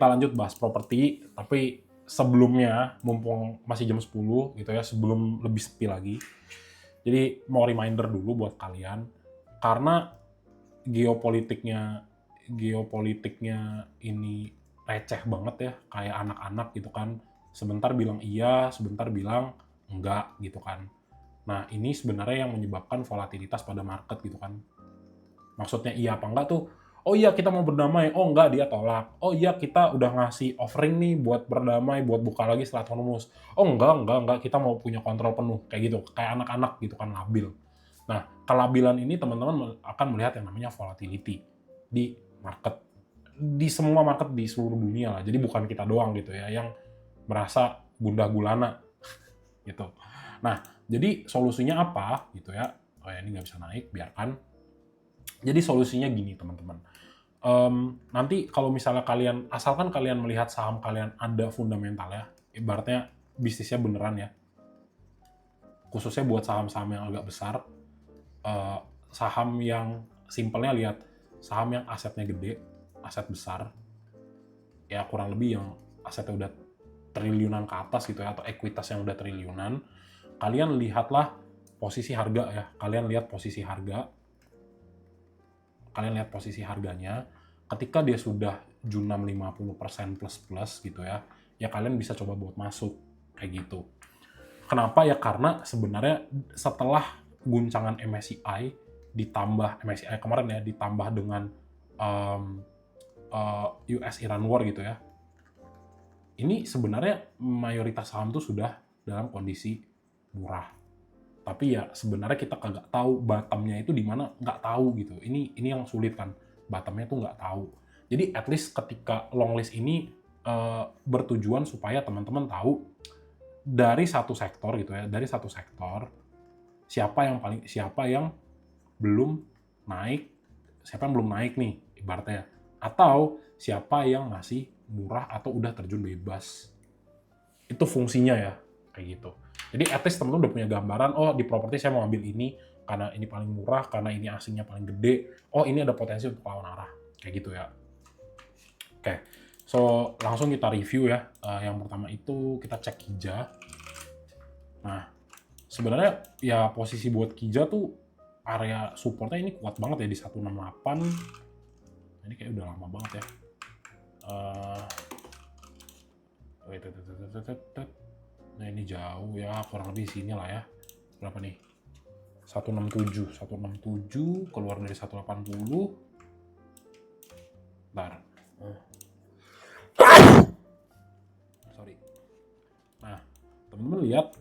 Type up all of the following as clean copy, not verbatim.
kita lanjut bahas properti, tapi sebelumnya, mumpung masih jam 10 gitu ya, sebelum lebih sepi lagi. Jadi mau reminder dulu buat kalian, karena geopolitiknya geopolitiknya ini receh banget ya, kayak anak-anak gitu kan. Sebentar bilang iya, sebentar bilang enggak gitu kan. Nah, ini sebenarnya yang menyebabkan volatilitas pada market gitu kan. Maksudnya iya apa enggak tuh, oh iya kita mau berdamai, oh enggak dia tolak. Oh iya kita udah ngasih offering nih buat berdamai, buat buka lagi setelah autonomous. Oh enggak, kita mau punya kontrol penuh, kayak gitu. Kayak anak-anak gitu kan, labil. Nah, kelabilan ini teman-teman akan melihat yang namanya volatility di market. Di semua market di seluruh dunia lah. Jadi bukan kita doang gitu ya, yang merasa gundah gulana gitu. Nah, jadi solusinya apa gitu ya? Oh ya ini nggak bisa naik, biarkan. Jadi solusinya gini teman-teman. Nanti kalau misalnya asalkan kalian melihat saham kalian ada fundamentalnya, ibaratnya bisnisnya beneran ya, khususnya buat saham-saham yang agak besar, saham yang simpelnya lihat, saham yang asetnya gede, aset besar, ya kurang lebih yang asetnya udah triliunan ke atas gitu ya, atau ekuitas yang udah triliunan, kalian lihatlah posisi harga ya, kalian lihat posisi harganya, ketika dia sudah junam 50% plus-plus gitu ya kalian bisa coba buat masuk, kayak gitu. Kenapa? Ya karena sebenarnya setelah guncangan MSCI, ditambah MSCI kemarin ya, ditambah dengan US-Iran War gitu ya, ini sebenarnya mayoritas saham tuh sudah dalam kondisi murah. Tapi ya sebenarnya kita kagak tahu bottom-nya itu di mana, nggak tahu gitu. Ini yang sulit kan, bottom-nya tuh nggak tahu. Jadi at least ketika long list ini bertujuan supaya teman-teman tahu dari satu sektor gitu ya, siapa yang belum naik, siapa yang belum naik nih ibaratnya, atau siapa yang masih murah atau udah terjun bebas. Itu fungsinya ya, kayak gitu. Jadi at least temen-temen udah punya gambaran, oh di properti saya mau ambil ini karena ini paling murah, karena ini asingnya paling gede, oh ini ada potensi untuk lawan arah, kayak gitu ya. Oke, so langsung kita review ya. Yang pertama itu kita cek Kija. Nah, sebenarnya ya posisi buat Kija tuh area supportnya ini kuat banget ya di 168. Ini kayak udah lama banget ya. Nah ini jauh ya, kurang lebih sini lah ya. Berapa nih? 167 keluar dari 180. Bentar. Sorry. Nah, teman-teman lihat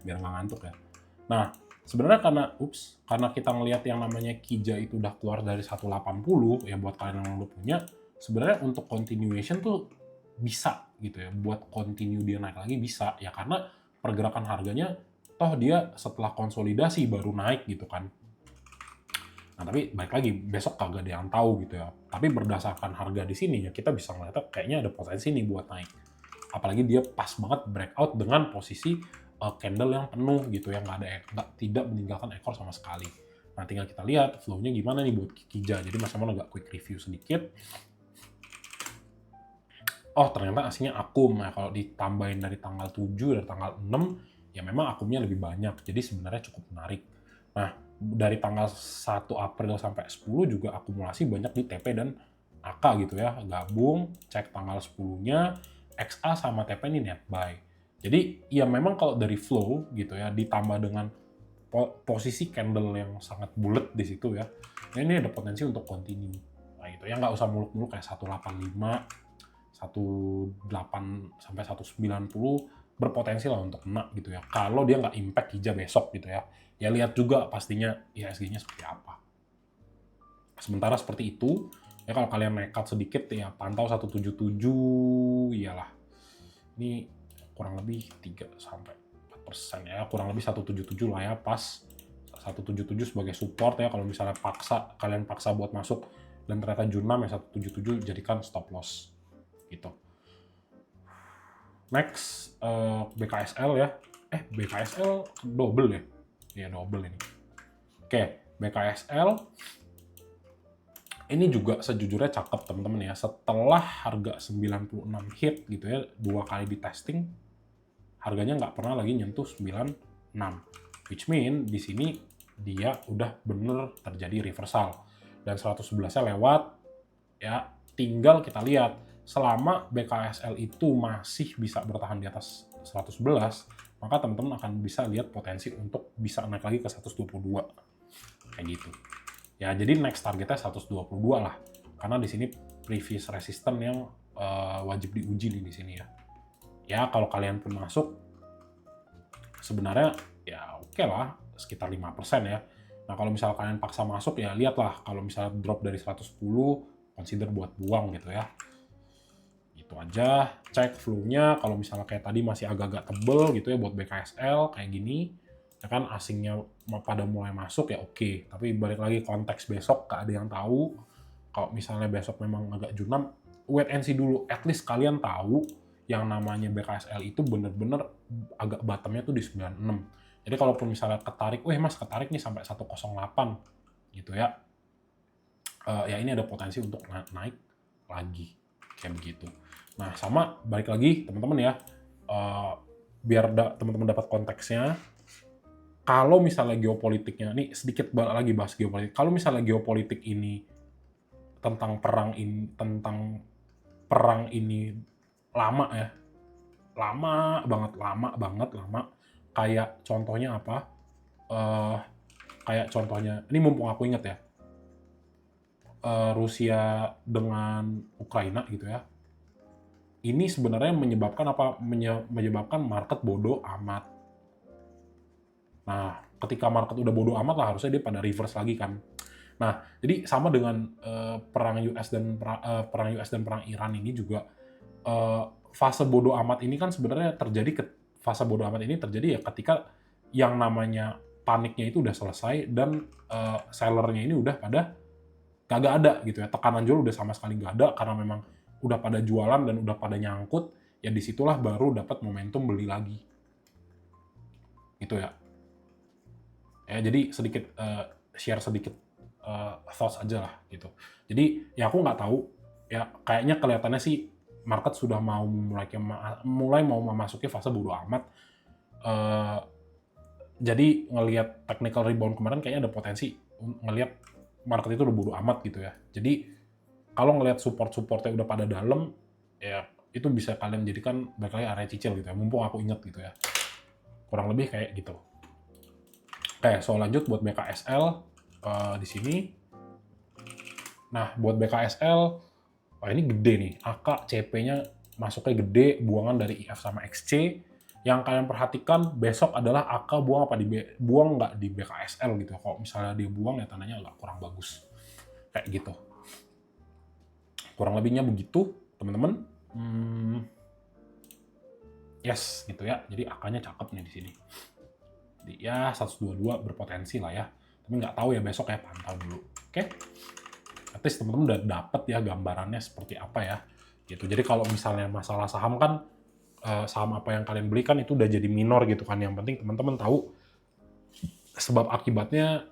biar nggak ngantuk ya. Nah, sebenarnya karena kita ngelihat yang namanya Kija itu udah keluar dari 180 ya, buat kalian yang belum punya, sebenarnya untuk continuation tuh bisa gitu ya, buat continue dia naik lagi bisa ya, karena pergerakan harganya toh dia setelah konsolidasi baru naik gitu kan. Nah, tapi baik lagi besok kagak ada yang tahu gitu ya. Tapi berdasarkan harga di sini ya kita bisa ngeliat kayaknya ada potensi nih buat naik. Apalagi dia pas banget breakout dengan posisi candle yang penuh gitu ya, tidak meninggalkan ekor sama sekali. Nah, tinggal kita lihat flow-nya gimana nih buat Kija. Jadi Mas Amon agak quick review sedikit. Oh, ternyata aslinya akum ya, kalau ditambahin dari tanggal 7 dan tanggal 6 ya memang akumnya lebih banyak. Jadi sebenarnya cukup menarik. Nah, dari tanggal 1 April sampai 10 juga akumulasi banyak di TP dan AK gitu ya. Gabung, cek tanggal 10-nya, XA sama TP ini net buy. Jadi ya memang kalau dari flow gitu ya, ditambah dengan posisi candle yang sangat bulat di situ ya, nah ini ada potensi untuk continue. Nah itu ya, nggak usah muluk-muluk kayak 185, 18 sampai 190 berpotensi lah untuk kena gitu ya. Kalau dia nggak impact Kija besok gitu ya. Ya lihat juga pastinya IHSG-nya seperti apa. Sementara seperti itu, ya kalau kalian nekat sedikit ya pantau 177, iyalah. Ini kurang lebih 3 sampai 4% ya, kurang lebih 177 lah ya, pas 177 sebagai support ya. Kalau misalnya kalian paksa buat masuk dan ternyata junam ya 177, jadikan stop loss gitu. Next, BKSL ya. BKSL double ya? Iya double ini. Oke, BKSL ini juga sejujurnya cakep teman-teman ya. Setelah harga 96 hit gitu ya, 2 kali di testing, harganya nggak pernah lagi nyentuh 96. Which mean di sini dia udah bener terjadi reversal. Dan 111-nya lewat, ya tinggal kita lihat. Selama BKSL itu masih bisa bertahan di atas 111, maka teman-teman akan bisa lihat potensi untuk bisa naik lagi ke 122. Kayak gitu. Ya, jadi next targetnya 122 lah. Karena di sini previous resistance yang wajib diuji nih di sini ya. Ya, kalau kalian pun masuk, sebenarnya ya oke lah, sekitar 5% ya. Nah, kalau misalnya kalian paksa masuk, ya lihatlah. Kalau misalnya drop dari 110, consider buat buang gitu ya. Itu aja. Cek flow-nya, kalau misalnya kayak tadi masih agak-agak tebel gitu ya buat BKSL, kayak gini. Ya kan asingnya pada mulai masuk ya oke. Tapi balik lagi konteks besok, gak ada yang tahu. Kalau misalnya besok memang agak junam, wait and see dulu. At least kalian tahu yang namanya BKSL itu bener-bener agak bottomnya tuh di 96. Jadi kalaupun misalnya ketarik, mas ketarik nih sampai 108 gitu ya. Ya ini ada potensi untuk naik lagi. Kayak begitu. Nah sama balik lagi teman-teman ya. Biar teman-teman dapat konteksnya. Kalau misalnya geopolitiknya, nih sedikit lagi bahas geopolitik. Kalau misalnya geopolitik ini tentang perang ini lama ya, lama banget. Kayak contohnya apa? Kayak contohnya, ini mumpung aku inget ya, Rusia dengan Ukraina gitu ya. Ini sebenarnya menyebabkan apa? Menyebabkan market bodoh amat. Nah, ketika market udah bodo amat lah, harusnya dia pada reverse lagi kan. Nah, jadi sama dengan perang US dan perang Iran ini juga fase bodo amat ini kan sebenarnya fase bodo amat ini terjadi ya ketika yang namanya paniknya itu udah selesai dan sellernya ini udah pada kagak ada gitu ya. Tekanan jual udah sama sekali nggak ada karena memang udah pada jualan dan udah pada nyangkut, ya disitulah baru dapat momentum beli lagi. Gitu ya. Ya, jadi sedikit share sedikit thoughts aja lah gitu. Jadi ya aku nggak tahu ya, kayaknya kelihatannya sih market sudah mulai mau memasuki fase bodo amat. Jadi ngelihat technical rebound kemarin kayaknya ada potensi ngelihat market itu udah bodo amat gitu ya. Jadi kalau ngelihat supportnya udah pada dalam, ya itu bisa kalian jadikan balik lagi area cicil gitu ya. Mumpung aku inget gitu ya. Kurang lebih kayak gitu. Oke, so lanjut buat BKSL di sini. Nah, buat BKSL, ini gede nih. AK CP-nya masuknya gede, buangan dari IF sama XC. Yang kalian perhatikan besok adalah AK buang nggak di BKSL gitu. Kalau misalnya dia buang ya tandanya nggak kurang bagus. Kayak gitu. Kurang lebihnya begitu, teman-teman. Yes, gitu ya. Jadi AK-nya cakep nih di sini. Jadi ya 122 berpotensi lah ya. Tapi nggak tahu ya, besok ya pantau dulu. Oke? At least teman-teman udah dapet ya gambarannya seperti apa ya. Gitu. Jadi kalau misalnya masalah saham kan, saham apa yang kalian beli kan itu udah jadi minor gitu kan. Yang penting teman-teman tahu sebab akibatnya.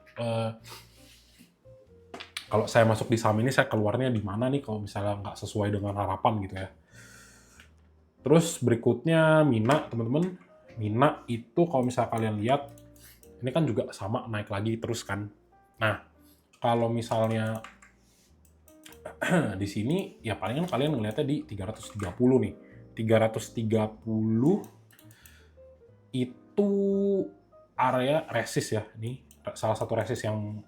Kalau saya masuk di saham ini, saya keluarnya di mana nih kalau misalnya nggak sesuai dengan harapan gitu ya. Terus berikutnya Mina, teman-teman. Mina itu kalau misalnya kalian lihat, ini kan juga sama naik lagi terus kan. Nah, kalau misalnya di sini, ya palingan kalian ngeliatnya di 330 nih. 330 itu area resist ya. Ini salah satu resist yang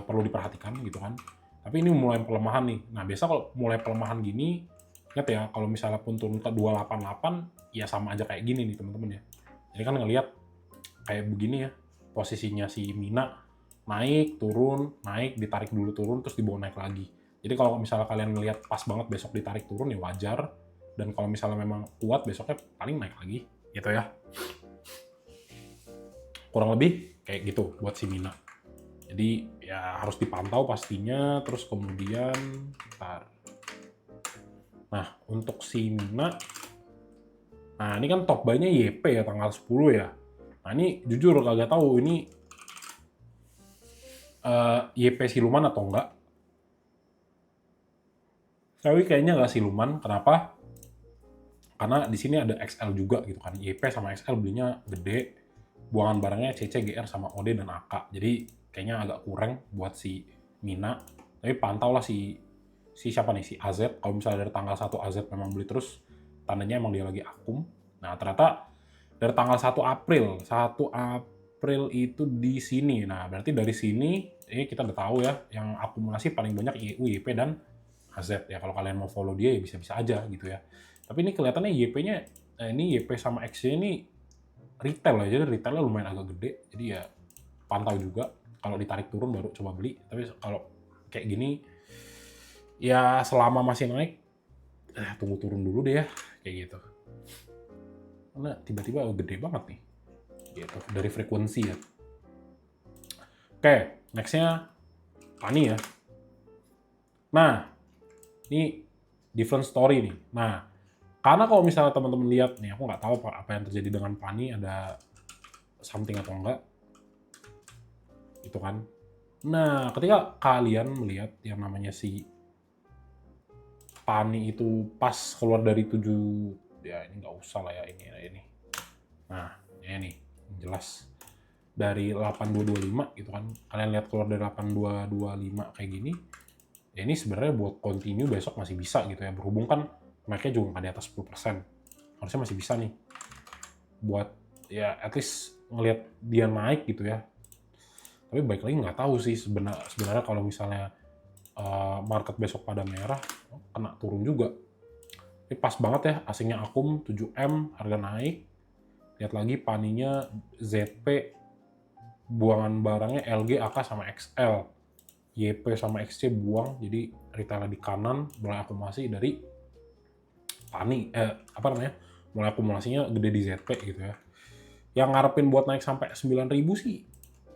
perlu diperhatikan gitu kan. Tapi ini mulai pelemahan nih. Nah, biasa kalau mulai pelemahan gini, ingat ya, kalau misalnya pun turun ke 288, ya sama aja kayak gini nih teman-teman ya. Jadi kan ngelihat kayak begini ya, posisinya si Mina naik, turun, naik, ditarik dulu turun, terus dibawa naik lagi. Jadi kalau misalnya kalian ngelihat pas banget besok ditarik turun ya wajar. Dan kalau misalnya memang kuat besoknya paling naik lagi gitu ya. Kurang lebih kayak gitu buat si Mina. Jadi ya harus dipantau pastinya, terus kemudian nah untuk si Mina, nah ini kan top buy-nya YP ya tanggal 10 ya. Nah ini jujur kagak tahu ini YP siluman atau enggak. Tapi kayaknya nggak siluman. Kenapa? Karena di sini ada XL juga gitu kan. YP sama XL belinya gede. Buangan barangnya CC, GR, sama OD dan AK. Jadi kayaknya agak kurang buat si Mina. Tapi pantau lah si siapa nih, si AZ. Kalau misalnya dari tanggal 1 AZ memang beli terus, tandanya emang dia lagi akum. Nah, ternyata dari tanggal 1 April itu di sini. Nah, berarti dari sini ini kita udah tahu ya, yang akumulasi paling banyak YU, YP, dan AZ ya. Kalau kalian mau follow dia ya bisa-bisa aja gitu ya. Tapi ini kelihatannya YP-nya, ini YP sama XC ini retail ya, jadi retailnya lumayan agak gede. Jadi ya pantau juga. Kalau ditarik turun baru coba beli. Tapi kalau kayak gini, ya selama masih naik, tunggu turun dulu deh ya, kayak gitu. Karena tiba-tiba gede banget nih, gitu, dari frekuensi ya. Oke, next-nya Pani ya. Nah, ini different story nih. Nah, karena kalau misalnya teman-teman lihat nih, aku nggak tahu apa yang terjadi dengan Pani, ada something atau enggak, gitu kan. Nah, ketika kalian melihat yang namanya si Pani itu pas keluar dari 7, ya ini nggak usah lah ya ini. Nah, ini jelas dari 8225 gitu kan. Kalian lihat keluar dari 8225 kayak gini, ya ini sebenarnya buat continue besok masih bisa gitu ya. Berhubung kan naiknya juga nggak di atas 10%. Harusnya masih bisa nih. Buat ya at least ngelihat dia naik gitu ya. Tapi baik lagi nggak tahu sih sebenarnya kalau misalnya market besok pada merah, kena turun juga. Ini pas banget ya, asingnya akum 7M, harga naik. Lihat lagi paninya ZP, buangan barangnya LG, AK, sama XL. YP sama XC buang, jadi retailnya di kanan, mulai akumulasi dari pani, mulai akumulasinya gede di ZP gitu ya. Yang ngarepin buat naik sampai 9.000 sih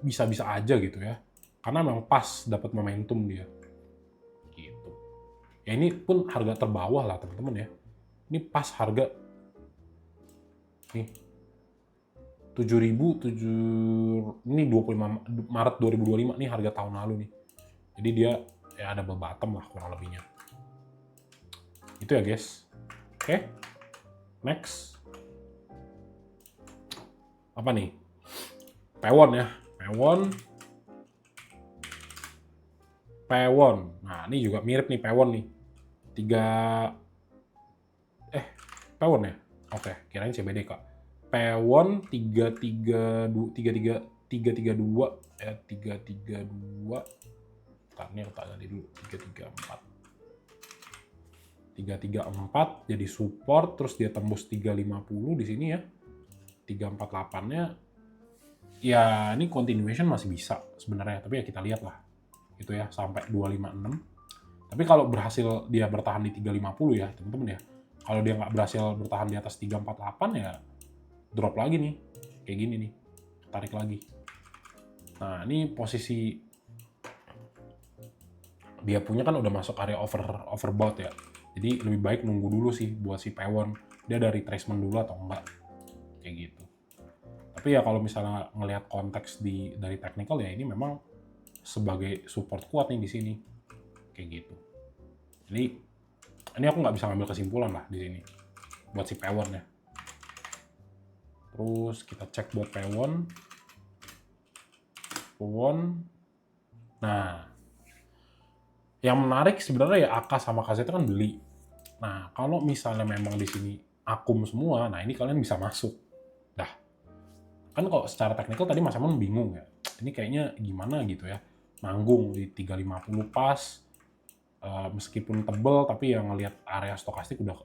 bisa-bisa aja gitu ya. Karena memang pas dapat momentum dia. Gitu. Ya ini pun harga terbawah lah teman-teman ya. Ini pas harga nih 7.000, ini 25 Maret 2025 nih harga tahun lalu nih. Jadi dia ya ada bottom lah kurang lebihnya. Itu ya guys. Oke. Next. Apa nih? Pewon ya. Pewon. Nah, ini juga mirip nih Pewon nih. Pewon ya? Oke, kirain CBD Kak. Pewon 332 ya, 332. Ini aku tak ganti dulu, 334 jadi support, terus dia tembus 350 di sini ya. 348-nya ya ini continuation masih bisa sebenarnya, tapi ya kita lihat lah gitu ya sampai 256. Tapi kalau berhasil dia bertahan di 350 ya teman-teman ya, kalau dia nggak berhasil bertahan di atas 348 ya drop lagi nih, kayak gini nih, tarik lagi. Nah ini posisi dia punya kan udah masuk area overbought ya, jadi lebih baik nunggu dulu sih buat si Pewon, dia ada retracement dulu atau enggak, kayak gitu. Tapi ya kalau misalnya ngelihat konteks dari technical ya ini memang sebagai support kuat nih di sini, kayak gitu. Jadi ini aku nggak bisa ngambil kesimpulan lah di sini buat si Pewon ya. Terus kita cek buat Pewon. Nah, yang menarik sebenarnya ya AK sama KZ itu kan beli. Nah, kalau misalnya memang di sini akum semua, nah ini kalian bisa masuk. Dah, kan kok secara teknikal tadi Mas Amon bingung ya. Ini kayaknya gimana gitu ya. Nanggung di 350 pas, meskipun tebel tapi yang ngelihat area stokastik udah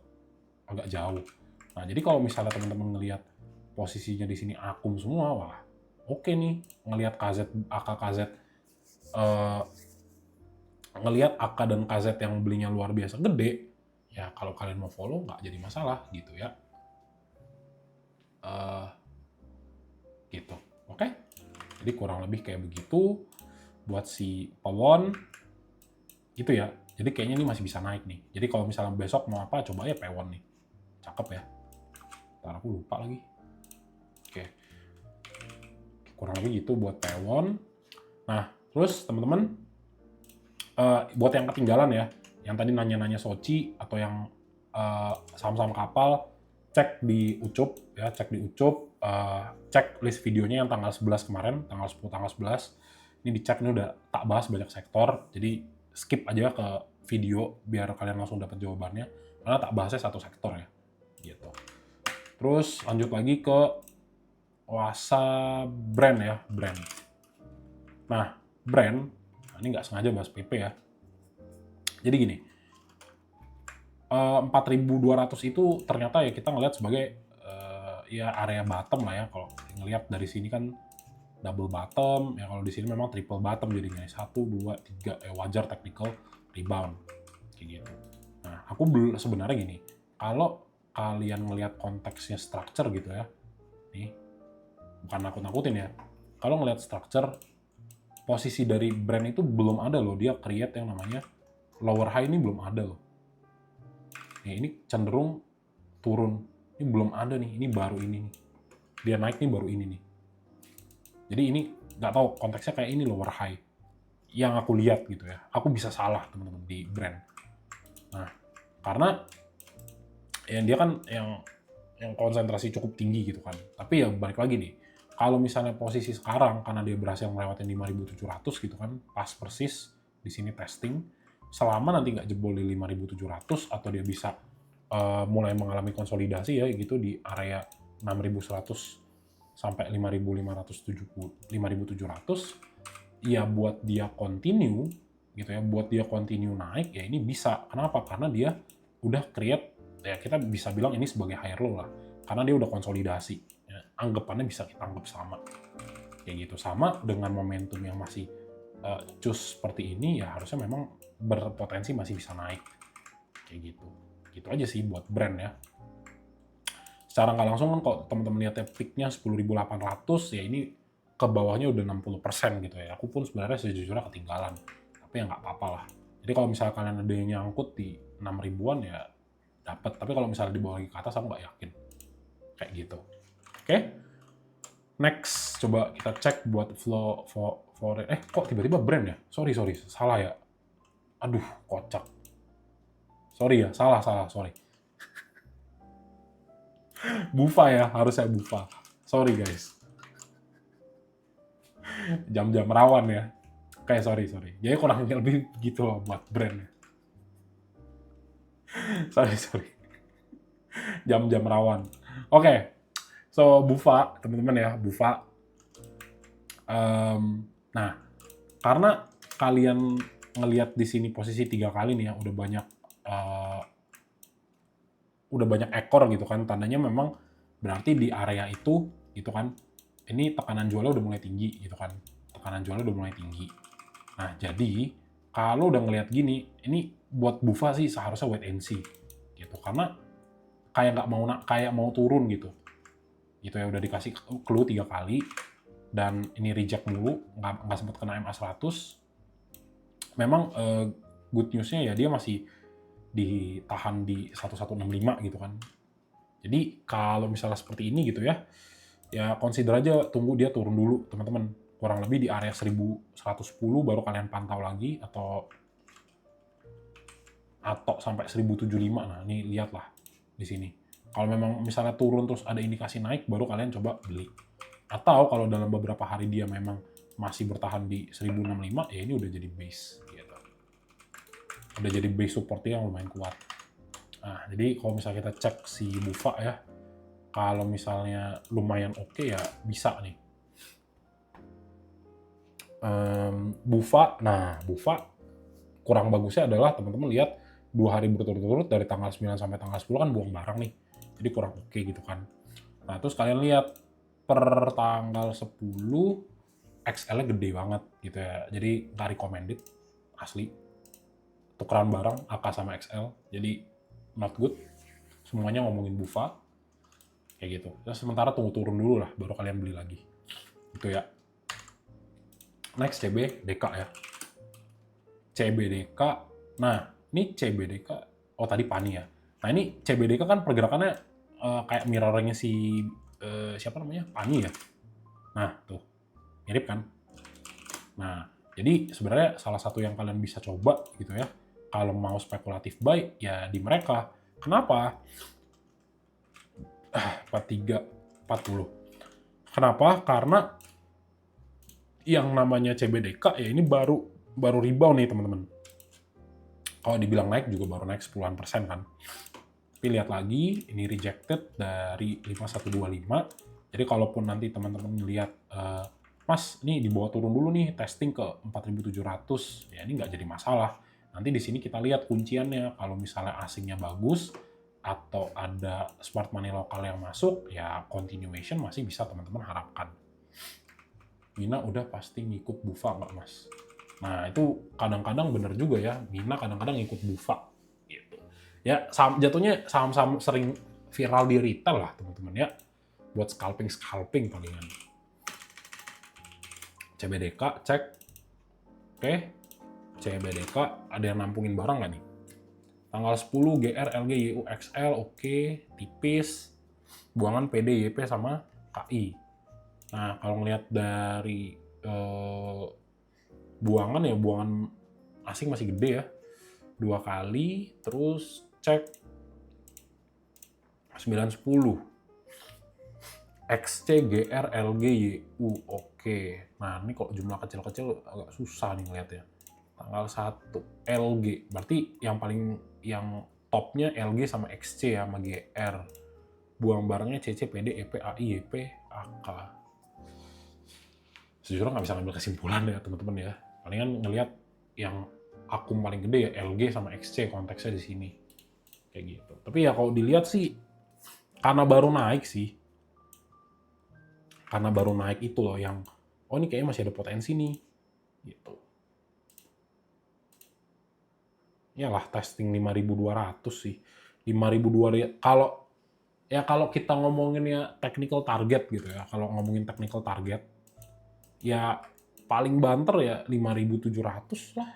agak jauh. Nah, jadi kalau misalnya teman-teman ngelihat posisinya di sini akum semua, wah oke nih ngelihat AK KZ, ngelihat AK dan KZ yang belinya luar biasa gede, ya kalau kalian mau follow nggak jadi masalah gitu ya. Gitu, oke? Jadi kurang lebih kayak begitu buat si Pewon, gitu ya. Jadi kayaknya ini masih bisa naik nih. Jadi kalau misalnya besok mau apa, coba ya Pewon nih. Cakep ya. Ntar aku lupa lagi. Oke. Kurang lebih gitu buat Pewon. Nah, terus teman-teman, buat yang ketinggalan ya, yang tadi nanya-nanya Soci atau yang saham-saham kapal, cek di Ucup ya, cek di Ucup, cek list videonya yang tanggal 11 kemarin, tanggal 10, tanggal 11. Ini dicek, ini udah tak bahas banyak sektor, jadi skip aja ke video biar kalian langsung dapat jawabannya, karena tak bahasnya satu sektor ya, gitu. Terus lanjut lagi ke Wasa brand ya, brand. Nah, brand, ini nggak sengaja bahas PP ya. Jadi gini, 4.200 itu ternyata ya kita ngelihat sebagai ya area bottom lah ya. Kalau ngelihat dari sini kan double bottom, ya kalau di sini memang triple bottom jadinya 1, 2, 3, wajar technical rebound kayak gitu. Nah, aku sebenarnya gini, kalau kalian ngelihat konteksnya structure gitu ya, nih, bukan nakut-nakutin ya, kalau ngelihat structure, posisi dari brand itu belum ada loh, dia create yang namanya lower high, ini belum ada loh. Nih, ini cenderung turun, ini belum ada nih, ini baru ini nih. Dia naik nih baru ini nih. Jadi ini nggak tahu konteksnya kayak ini lower high yang aku lihat gitu ya. Aku bisa salah teman-teman di brand. Nah, karena ya dia kan yang konsentrasi cukup tinggi gitu kan. Tapi ya balik lagi nih, kalau misalnya posisi sekarang karena dia berhasil melewati 5.700 gitu kan, pas persis di sini testing, selama nanti nggak jebol di 5.700 atau dia bisa mulai mengalami konsolidasi ya gitu di area 6.100 sampai 5.570, 5.700, ya buat dia continue gitu ya, buat dia continue naik ya ini bisa. Kenapa? Karena dia udah create, ya kita bisa bilang ini sebagai higher low lah, karena dia udah konsolidasi ya, anggapannya bisa kita anggap sama kayak gitu. Sama dengan momentum yang masih cus seperti ini ya harusnya memang berpotensi masih bisa naik kayak gitu. Gitu aja sih buat brand ya. Secara nggak langsung kan kalau teman-teman lihatnya peak-nya 10.800 ya ini ke bawahnya udah 60% gitu ya. Aku pun sebenarnya sejujurnya ketinggalan, tapi ya nggak apa-apa lah. Jadi kalau misalnya kalian ada yang nyangkut di 6 ribuan ya dapat, tapi kalau misalnya dibawa lagi ke atas aku nggak yakin kayak gitu. Oke, next coba kita cek buat flow for kok tiba-tiba brand ya? Sorry salah ya. Aduh kocak. Sorry ya, salah sorry. Bufa ya, harusnya Bufa. Sorry guys. Jam-jam rawan ya. Kayak sorry. Jadi kurang lebih gitu loh buat brand. sorry. Jam-jam rawan. Oke. So Bufa, teman-teman ya, Bufa. Nah, karena kalian ngelihat di sini posisi 3 kali nih ya, udah banyak ekor gitu kan, tandanya memang berarti di area itu gitu kan, ini tekanan jualnya udah mulai tinggi gitu kan, Nah jadi kalau udah ngelihat gini, ini buat Bufa sih seharusnya wait and see gitu, karena kayak mau turun gitu ya, udah dikasih clue 3 kali dan ini reject mulu, nggak sempat kena MA100. Memang good news-nya ya dia masih ditahan di 1165 gitu kan. Jadi kalau misalnya seperti ini gitu ya consider aja tunggu dia turun dulu teman-teman. Kurang lebih di area 1110 baru kalian pantau lagi atau sampai 1075. Nah, ini lihatlah di sini. Kalau memang misalnya turun terus ada indikasi naik baru kalian coba beli. Atau kalau dalam beberapa hari dia memang masih bertahan di 1065 ya ini udah jadi base gitu. Udah jadi base supportnya yang lumayan kuat. Nah, jadi kalau misalnya kita cek si Bufa ya, kalau misalnya lumayan oke ya bisa nih. Bufa kurang bagusnya adalah teman-teman lihat 2 hari berturut-turut dari tanggal 9 sampai tanggal 10 kan buang barang nih. Jadi kurang oke gitu kan. Nah, terus kalian lihat per tanggal 10 XL-nya gede banget gitu ya. Jadi nggak recommended asli. Tukeran barang AK sama XL. Jadi not good. Semuanya ngomongin Bufa kayak gitu. Terus sementara tunggu turun dulu lah baru kalian beli lagi. Gitu ya. Next CBDK ya. CBDK. Nah, ini CBDK. Oh, tadi PANI ya. Nah, ini CBDK kan pergerakannya kayak mirrornya si siapa namanya? PANI ya. Nah, tuh. Mirip kan? Nah, jadi sebenarnya salah satu yang kalian bisa coba gitu ya. kalau mau spekulatif buy ya di mereka. Kenapa? 43 40. Kenapa? Karena yang namanya CBDK ya ini baru rebound nih teman-teman. Kalau dibilang naik juga baru naik 10% kan. Tapi lihat lagi, ini rejected dari 5125. Jadi kalaupun nanti teman-teman melihat, Mas, ini dibawa turun dulu nih, testing ke 4.700, ya ini nggak jadi masalah. Nanti di sini kita lihat kunciannya, kalau misalnya asingnya bagus, atau ada smart money lokal yang masuk, ya continuation masih bisa teman-teman harapkan. Mina udah pasti ngikut Bufa nggak, Mas? Nah, itu kadang-kadang bener juga ya, Mina kadang-kadang ngikut Bufa. Gitu. Ya, jatuhnya saham-saham sering viral di retail lah, teman-teman ya. Buat scalping palingan. CBDK, cek. Oke. CBDK, ada yang nampungin barang nggak nih? Tanggal 10, GR, LG, YU, XL, oke. Tipis. Buangan PD, YP, sama KI. Nah, kalau ngelihat dari buangan ya, buangan asing masih gede ya. 2 kali, terus cek 910. XC, GR, LG, YU, oke. Nah, ini kok jumlah kecil-kecil agak susah nih ngeliatnya. Tanggal 1, LG. Berarti yang topnya LG sama XC ya, sama GR. Buang barangnya CC, PD, EP, AI, YP, AK. Sejujurnya nggak bisa ngambil kesimpulan ya teman-teman ya. Palingan ngelihat yang akum paling gede ya LG sama XC konteksnya di sini. Kayak gitu. Tapi ya kalau dilihat sih, karena baru naik sih. Karena baru naik itu loh yang, oh ini kayaknya masih ada potensi nih. Gitu. Yalah testing 5.200 sih. 5.200 kalau kita ngomongin ya technical target gitu ya. Kalau ngomongin technical target ya paling banter ya 5.700 lah,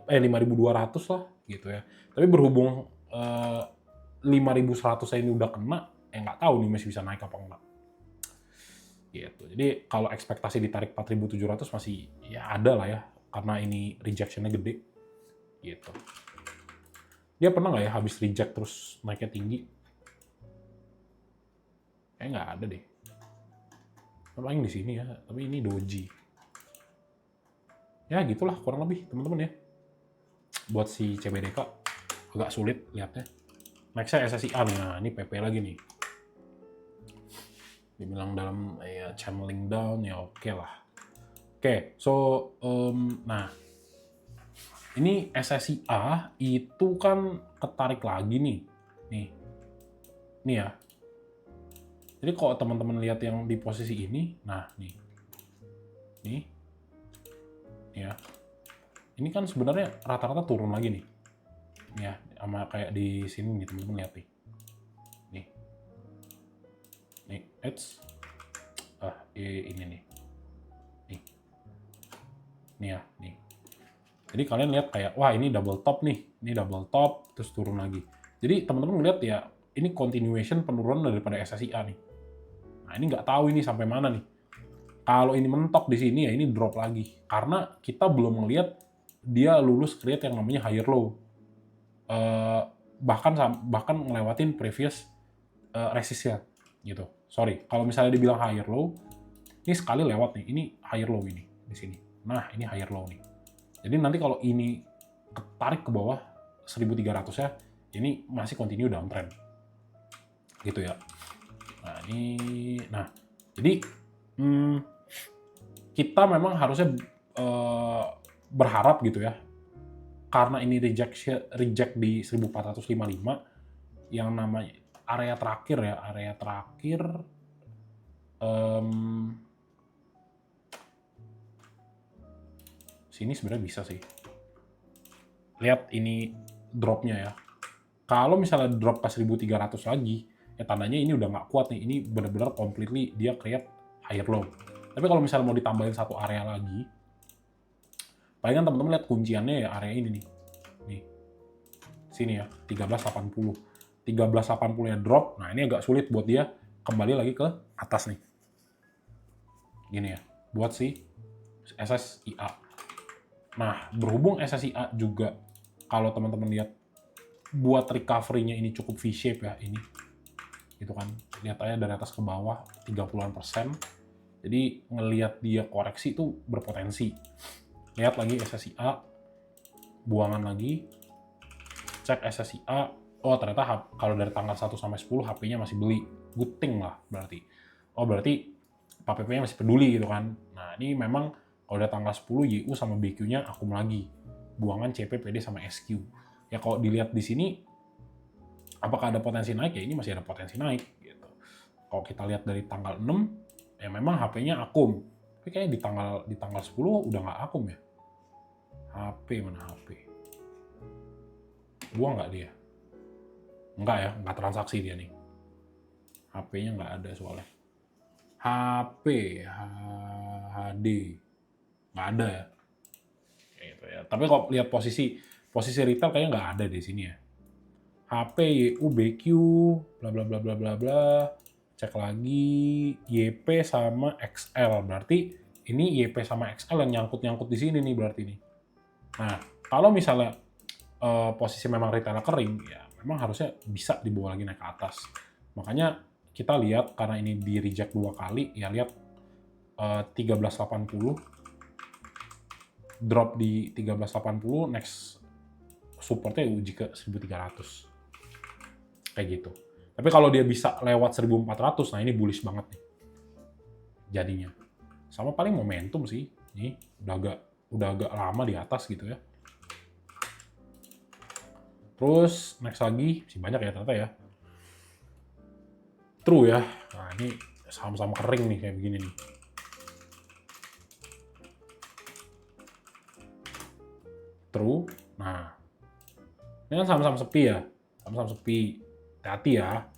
5.200 lah gitu ya. Tapi berhubung 5.100 ini udah kena, ya nggak tahu nih masih bisa naik apa enggak. Gitu. Jadi kalau ekspektasi ditarik 4.700 masih ya ada lah ya, karena ini rejection-nya gede. Gitu. Dia pernah nggak ya habis reject terus naiknya tinggi? Kayaknya nggak ada deh. Paling di sini ya, tapi ini doji. Ya gitulah kurang lebih teman-teman ya. Buat si CBDK agak sulit lihatnya. Next-nya SSIA nih, nah ini PP lagi nih. Dibilang dalam ya channeling down ya oke lah. Oke, so nah ini SSIA itu kan ketarik lagi nih. Nih ya. Jadi kalau teman-teman lihat yang di posisi ini, nah nih ya. Ini kan sebenarnya rata-rata turun lagi nih. Ya, sama kayak di sini nih teman-teman lihat nih. Nih, ini nih. Nih ya, nih. Jadi kalian lihat kayak, wah ini double top nih. Ini double top, terus turun lagi. Jadi teman-teman lihat ya, ini continuation penurunan daripada SSIA nih. Nah ini nggak tahu ini sampai mana nih. Kalau ini mentok di sini ya ini drop lagi. Karena kita belum melihat dia lulus create yang namanya higher low. Bahkan ngelewatin previous resistnya gitu. Sorry, kalau misalnya dibilang higher low, ini sekali lewat nih. Ini higher low ini di sini. Nah, ini higher low nih. Jadi nanti kalau ini ketarik ke bawah 1.300 ya, ini masih continue downtrend. Gitu ya. Nah, jadi kita memang harusnya berharap gitu ya. Karena ini reject di 1455 yang namanya area terakhir ya, sini sebenarnya bisa sih. Lihat ini dropnya ya. Kalau misalnya drop ke 1.300 lagi, ya tandanya ini udah nggak kuat nih. Ini benar-benar completely dia create higher low. Tapi kalau misalnya mau ditambahin satu area lagi, palingan teman-teman lihat kunciannya ya area ini nih. Nih. Sini ya, 1380. 1380 nya drop. Nah, ini agak sulit buat dia kembali lagi ke atas nih. Gini ya, buat si SSIA. Nah, berhubung SSIA juga kalau teman-teman lihat buat recovery-nya ini cukup V-shape ya ini. Gitu kan. Lihat aja dari atas ke bawah 30%. Jadi ngelihat dia koreksi itu berpotensi. Lihat lagi SSIA, buangan lagi, cek SSIA, oh ternyata kalau dari tanggal 1 sampai 10 HP-nya masih beli. Good thing lah berarti. Oh berarti Pak PP-nya masih peduli gitu kan. Nah ini memang kalau udah tanggal 10 YU sama BQ-nya akum lagi. Buangan CP, PD, sama SQ. Ya kalau dilihat di sini, apakah ada potensi naik? Ya ini masih ada potensi naik. Gitu. Kalau kita lihat dari tanggal 6, ya memang HP-nya akum. Tapi kayaknya di tanggal 10 udah nggak akum ya. HP mana HP? Buang nggak dia? Enggak ya, nggak transaksi dia nih. HP-nya nggak ada soalnya. HP, HD, nggak ada ya. Gitu ya. Tapi kalau lihat posisi retail kayaknya nggak ada di sini ya. HP, YU, BQ, bla bla bla bla bla bla. Cek lagi YP sama XL. Berarti ini YP sama XL yang nyangkut-nyangkut di sini nih berarti nih. Nah, kalau misalnya posisi memang retail kering, ya memang harusnya bisa dibawa lagi naik ke atas. Makanya kita lihat karena ini di reject 2 kali, ya lihat 1380 drop di 1380, next supportnya uji ke 1300 kayak gitu. Tapi kalau dia bisa lewat 1400, nah ini bullish banget nih jadinya. Sama paling momentum sih, nih udah agak lama di atas gitu ya. Terus next lagi masih banyak ya ternyata ya. True ya. Nah ini saham-saham kering nih kayak begini nih. True. Nah, ini kan saham-saham sepi ya. Saham-saham sepi. Hati-hati ya.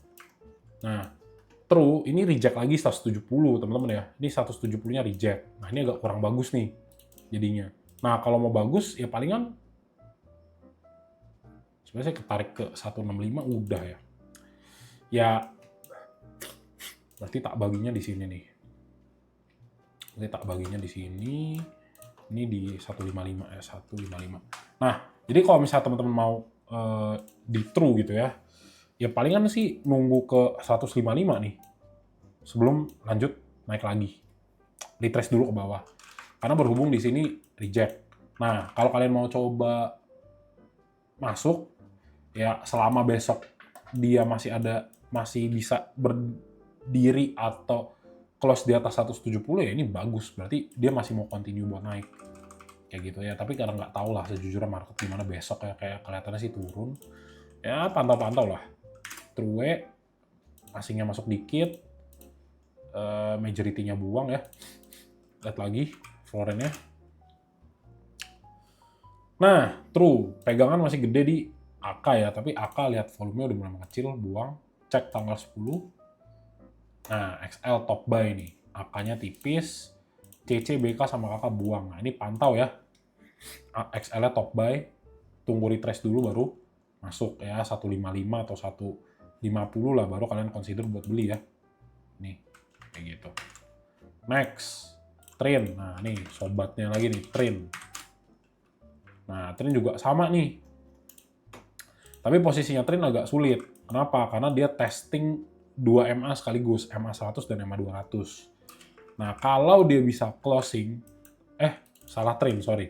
Nah, True ini reject lagi 170 teman-teman ya. Ini 170-nya reject. Nah, ini agak kurang bagus nih jadinya. Nah, kalau mau bagus ya palingan sebenarnya saya ketarik ke 165 udah ya. Ya berarti tak baginya di sini nih. Berarti tak baginya di sini. Ini di 155 ya, 155. Nah, jadi kalau misalnya teman-teman mau di True gitu ya, ya palingan sih nunggu ke 155 nih sebelum lanjut naik lagi. Retrace dulu ke bawah. Karena berhubung di sini reject. Nah, kalau kalian mau coba masuk, ya selama besok dia masih bisa berdiri atau close di atas 170 ya ini bagus. Berarti dia masih mau continue buat naik. Kayak gitu ya. Tapi karena nggak tahu lah sejujurnya market gimana besok ya. Kayak kelihatannya sih turun. Ya pantau-pantau lah. True, asingnya masuk dikit, majority-nya buang ya. Lihat lagi florennya. Nah, True, pegangan masih gede di AK ya, tapi AK lihat volumenya udah mulai mengecil, buang. Cek tanggal 10. Nah, XL top buy nih. AK-nya tipis, CC, BK sama KK buang. Nah, ini pantau ya. XL-nya top buy, tunggu retrace dulu baru masuk ya 155 atau 150 lah baru kalian consider buat beli ya. Nih, kayak gitu. Next, Trin. Nah, nih sobatnya lagi nih, Trin. Nah, Trin juga sama nih. Tapi posisinya Trin agak sulit. Kenapa? Karena dia testing 2 MA sekaligus, MA 100 dan MA 200. Nah, kalau dia bisa closing, salah Trin, sorry.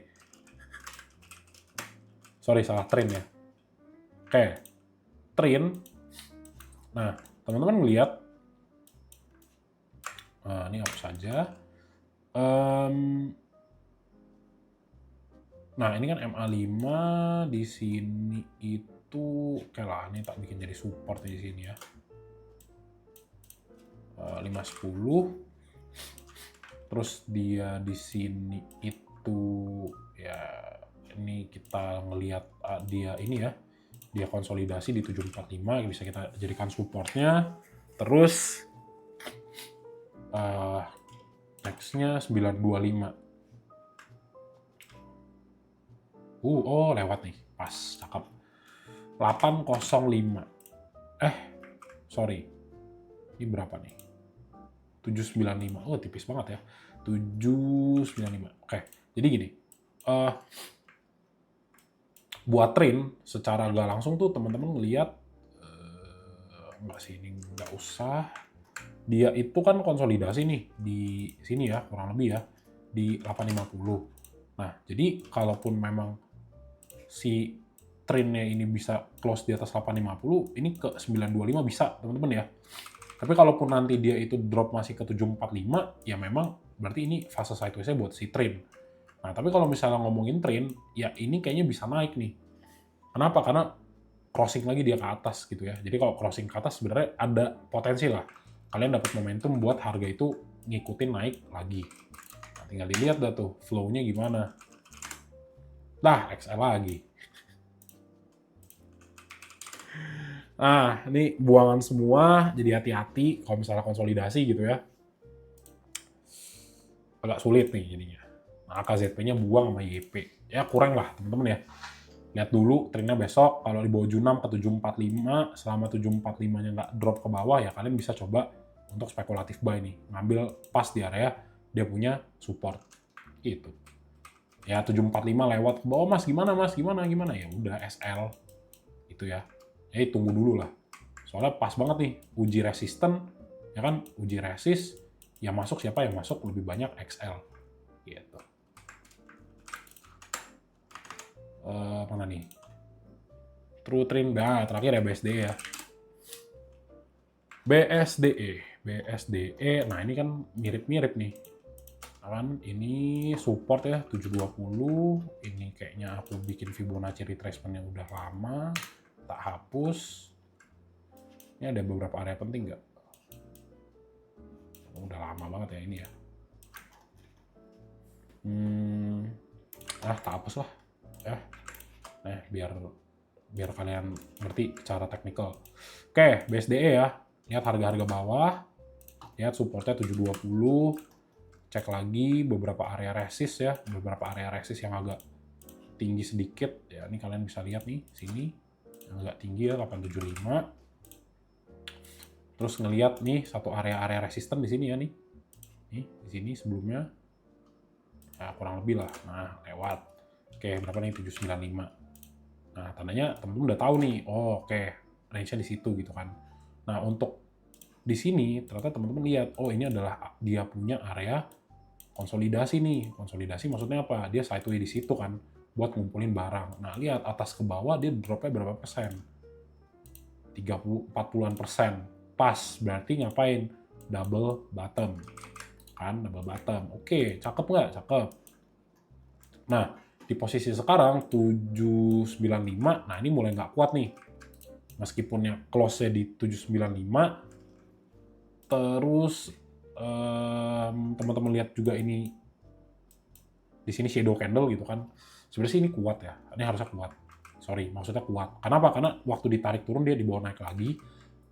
Salah Trin ya. Oke, Trin. Nah, teman-teman ngelihat, ini hapus saja. Nah, ini kan MA5 di sini itu, oke lah, ini tak bikin jadi support di sini ya. 510. Terus dia di sini itu ya ini kita ngelihat dia ini ya. Dia konsolidasi di 745 bisa kita jadikan supportnya. Terus next-nya 925. Oh lewat nih. Pas, cakep. 805. Sorry. Ini berapa nih? 795. Oh, tipis banget ya. 795. Oke. Jadi gini. buat trend secara nggak langsung tuh teman-teman ngelihat, nggak sih, ini nggak usah. Dia itu kan konsolidasi nih di sini ya, kurang lebih ya, di 850. Nah, jadi kalaupun memang si trendnya ini bisa close di atas 850, ini ke 925 bisa, teman-teman ya. Tapi kalaupun nanti dia itu drop masih ke 745, ya memang berarti ini fase sideways-nya buat si trend. Nah, tapi kalau misalnya ngomongin trend, ya ini kayaknya bisa naik nih. Kenapa? Karena crossing lagi dia ke atas gitu ya. Jadi kalau crossing ke atas sebenarnya ada potensi lah. Kalian dapat momentum buat harga itu ngikutin naik lagi. Nah, tinggal dilihat dah tuh flow-nya gimana. Dah, XL lagi. Nah, ini buangan semua, jadi hati-hati kalau misalnya konsolidasi gitu ya. Agak sulit nih jadinya. Nah, KZP-nya buang sama YP. Ya kurang lah teman-teman ya. Lihat dulu trennya besok, kalau di bawah 76 ke 745, selama 745-nya nggak drop ke bawah, ya kalian bisa coba untuk spekulatif buy nih. Ngambil pas di area dia punya support. Gitu. Ya 745 lewat ke bawah, Mas, gimana Mas? Gimana? Ya udah SL. Itu ya. Jadi tunggu dulu lah. Soalnya pas banget nih, uji resisten, ya kan? Uji resist, yang masuk siapa? Yang masuk lebih banyak XL. Gitu. Mana nih? True Trend, nah terakhir ya BSDE ya. BSDE, nah ini kan mirip-mirip nih. Kan ini support ya 720, ini kayaknya aku bikin Fibonacci retracement yang udah lama, tak hapus. Ini ada beberapa area penting nggak? Udah lama banget ya ini ya. Tak hapus lah ya. Nah, biar kalian ngerti cara teknikal. Oke, BSDE ya. Lihat harga-harga bawah. Lihat supportnya 720. Cek lagi beberapa area resist ya. Beberapa area resist yang agak tinggi sedikit. Ya, ini kalian bisa lihat nih, sini. Yang agak tinggi ya, 875. Terus ngelihat nih, satu area-area resisten di sini ya nih. Nih, di sini sebelumnya. Nah, kurang lebih lah. Nah, lewat. Oke, berapa nih? 795. Nah, tandanya temen-temen udah tahu nih, oh oke, range-nya di situ gitu kan. Nah, untuk di sini ternyata teman-teman lihat, oh ini adalah dia punya area konsolidasi nih. Konsolidasi maksudnya apa? Dia sideways di situ kan buat ngumpulin barang. Nah, lihat atas ke bawah dia drop-nya berapa persen? 30-40-an persen. Pas, berarti ngapain? Double bottom. Kan, double bottom. Oke, cakep nggak? Cakep. Nah, di posisi sekarang 795, nah ini mulai nggak kuat nih. Meskipun yang close-nya di 795, terus teman-teman lihat juga ini di sini shadow candle gitu kan. Sebenarnya sih ini kuat ya. Ini harusnya kuat. Sorry, maksudnya kuat. Kenapa? Karena waktu ditarik turun dia dibawa naik lagi.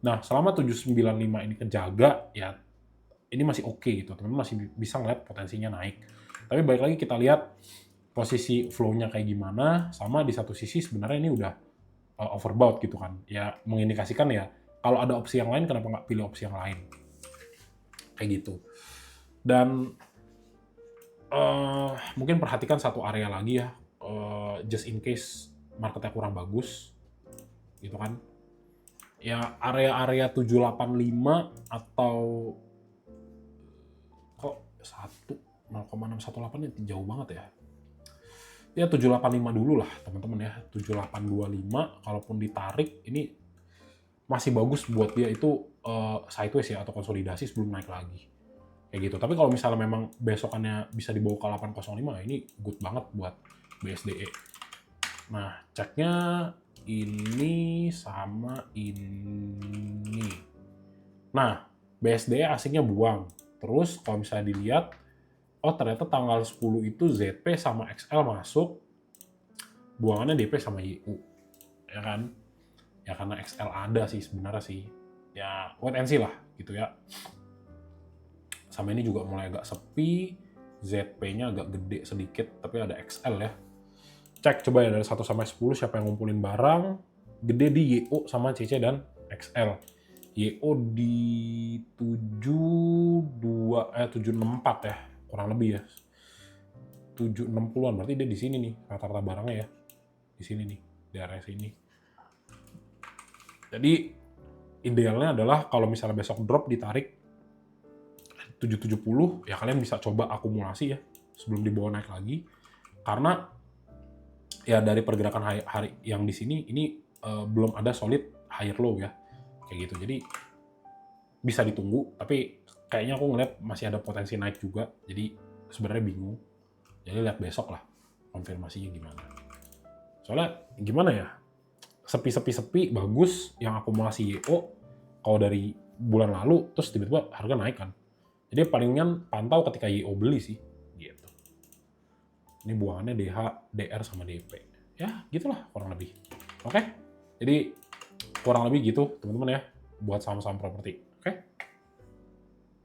Nah, selama 795 ini kejaga, ya ini masih oke gitu. Teman-teman masih bisa ngeliat potensinya naik. Tapi balik lagi kita lihat posisi flow-nya kayak gimana, sama di satu sisi sebenarnya ini udah overbought gitu kan. Ya mengindikasikan ya, kalau ada opsi yang lain kenapa nggak pilih opsi yang lain. Kayak gitu. Dan mungkin perhatikan satu area lagi ya, just in case marketnya kurang bagus, gitu kan. Ya area-area 785 atau kok 0,618 ini jauh banget ya. Ya 785 dulu lah teman-teman ya, 7825 kalaupun ditarik ini masih bagus buat dia itu sideways ya atau konsolidasi sebelum naik lagi. Kayak gitu. Tapi kalau misalnya memang besokannya bisa dibawa ke 805, ini good banget buat BSDE. Nah, ceknya ini sama ini. Nah, BSDE asiknya buang. Terus kalau misalnya dilihat, oh ternyata tanggal 10 itu ZP sama XL masuk, buangannya DP sama YU. Ya kan? Ya karena XL ada sih sebenarnya sih. Ya wait and see lah gitu ya. Sama ini juga mulai agak sepi, ZP-nya agak gede sedikit, tapi ada XL ya. Cek coba ya dari 1 sampai 10 siapa yang ngumpulin barang, gede di YO sama CC dan XL. YO di 764 ya, kurang lebih ya. 760-an berarti dia di sini nih rata-rata barangnya ya. Di sini nih. di area sini. Jadi idealnya adalah kalau misalnya besok drop ditarik 770, ya kalian bisa coba akumulasi ya sebelum dibawa naik lagi. Karena ya dari pergerakan hari yang di sini ini belum ada solid higher low ya. Kayak gitu. Jadi bisa ditunggu, tapi kayaknya aku ngeliat masih ada potensi naik juga. Jadi sebenarnya bingung. Jadi lihat besok lah konfirmasinya gimana. Soalnya gimana ya? Sepi bagus yang akumulasi YO kalau dari bulan lalu terus tiba-tiba harga naik kan. Jadi palingan pantau ketika YO beli sih gitu. Ini buangannya DH, DR sama DP. Ya, gitulah kurang lebih. Oke. Jadi kurang lebih gitu teman-teman ya buat saham-saham properti.